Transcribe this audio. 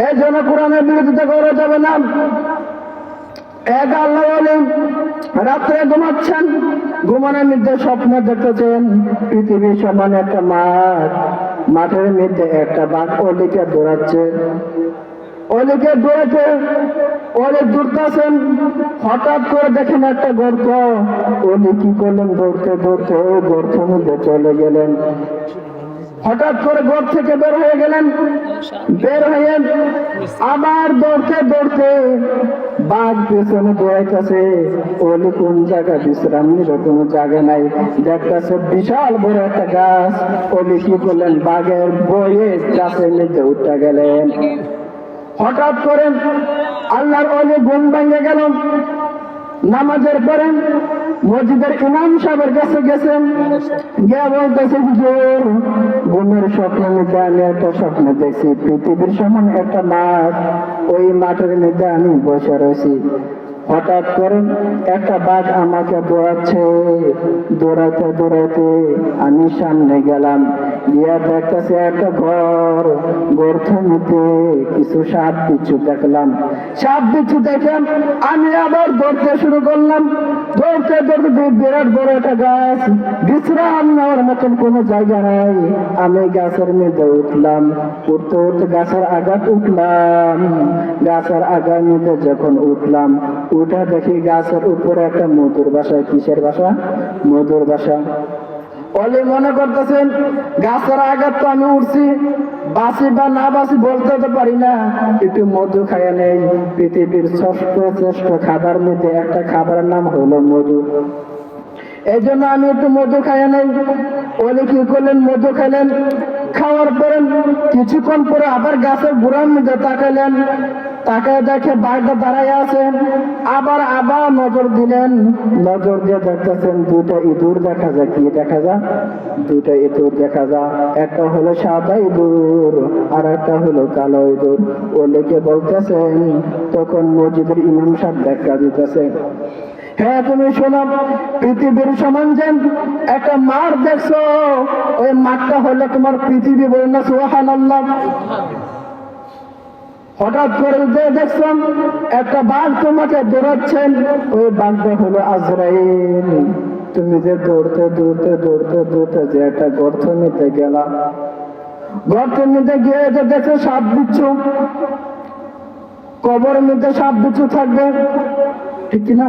এই জন্য কোরআনের বিরোধিতা করা যাবে না। এক আল্লাহ বলেন, রাত্রে ঘুমাচ্ছেন, ঘুমানোর মধ্যে স্বপ্ন দেখতেছেন পৃথিবীর সমান একটা মাঠ, মাঠের মধ্যে একটা বাঘ ওদিকে দৌড়াচ্ছে, ওদিকে দৌড়াতে অনেক দৌড়তেছেন, হঠাৎ করে দেখেন একটা গর্ত। উনি কি করলেন? দৌড়তে দৌড়তে ওই গর্তের মধ্যে চলে গেলেন। হঠাৎ করে ঘর থেকে বের হয়ে গেলেন, বের হয়ে আবার দৌড়তে দৌড়তে বাঘ পেছনে দৌড়াইতেছে। ওলি কোন জায়গা বিশ্রাম নিল, কোনো জায়গা নাই, দেখতেছে বিশাল বড় একটা গাছ। ওলি কি করলেন? বাঘের বয়ে গাছের মধ্যে উঠে গেলেন। হঠাৎ করে আল্লাহর ওলি ঘুম ভেঙে গেল। নামাজের পরে মসজিদের ইমাম সাহেবের কাছে গেছেন, গিয়ে বলতেছে, হুজুর ঘুমের স্বপ্নের মধ্যে আমি একটা স্বপ্ন দেখছি, পৃথিবীর সমান একটা মাঠ, ওই মাঠের মধ্যে আমি বসে রয়েছি। হঠাৎ করে একটা বাঘ আমাকে দৌড়াচ্ছে, দৌড়াতে দৌড়াতে আমি সামনে গেলাম, গিয়া দেখতেছে একটা ঘর, গর্তের মধ্যে কিছু সাপ বিচ্ছু দেখলাম। সাপ বিচ্ছু দেখে আমি আবার দৌড়তে শুরু করলাম। দৌড়তে দৌড়তে বিরাট বড় একটা গাছ, বিশ্রাম নেওয়ার মতন কোনো জায়গা নাই। আমি গাছের মধ্যে উঠলাম, উঠতে উঠতে গাছের আঘাত উঠলাম। গাছের আগার মধ্যে যখন উঠলাম, উঠে দেখি গাছের উপরে একটা মধুর বাসা। কিসের বাসা? মধুর বাসা। অলি মনে করতেছেন গাছের আঘাত তো আমি উঠছি, বাসি বা না বাসি বলতে তো পারি না, একটু মধু খাইয়া নেই। পৃথিবীর শ্রেষ্ঠ খাবার মধ্যে একটা খাবারের নাম হলো মধু, এই জন্য আমি একটু মধু খাইয়া নেই। অলি কি করলেন? মধু খাইলেন। খাওয়ার পরে কিছুক্ষণ পরে আবার গাছের গোড়ার মধ্যে তাকালেন, তাকায় দেখে বাঘটা দাঁড়ায় আছে। আবার আবার নজর দিলেন, নজর দিয়ে দেখতেছেন দুটা ইঁদুর দেখা যায়। কি দেখা যায়? দুটা ইঁদুর দেখা যায়। একটা হলো সাদা ইঁদুর আর একটা হলো কালো ইঁদুর। ওলিকে বলতেছেন, তখন মসজিদের ইমাম সাহেব দেখা দিতেছে, হ্যাঁ তুমি শোনো, পৃথিবীর সমান যে একটা মাঠ দেখছো, ওই মাঠটা হলো তোমার পৃথিবী। বলেন না সুবহানাল্লাহ। হঠাৎ করে দেখছেন একটা বাঘ তোমাকে দৌড়াচ্ছেন, ওই বাঘটা হলো আজরাইল। তুমি যে দৌড়তে দৌড়তে দৌড়তে দৌড়তে যে একটা গর্তের মধ্যে গেলা, গর্তের মধ্যে গিয়ে যে দেখছো সাপ বিচ্ছু, কবরের মধ্যে সাপ বিচ্ছু থাকবে, ঠিক কিনা?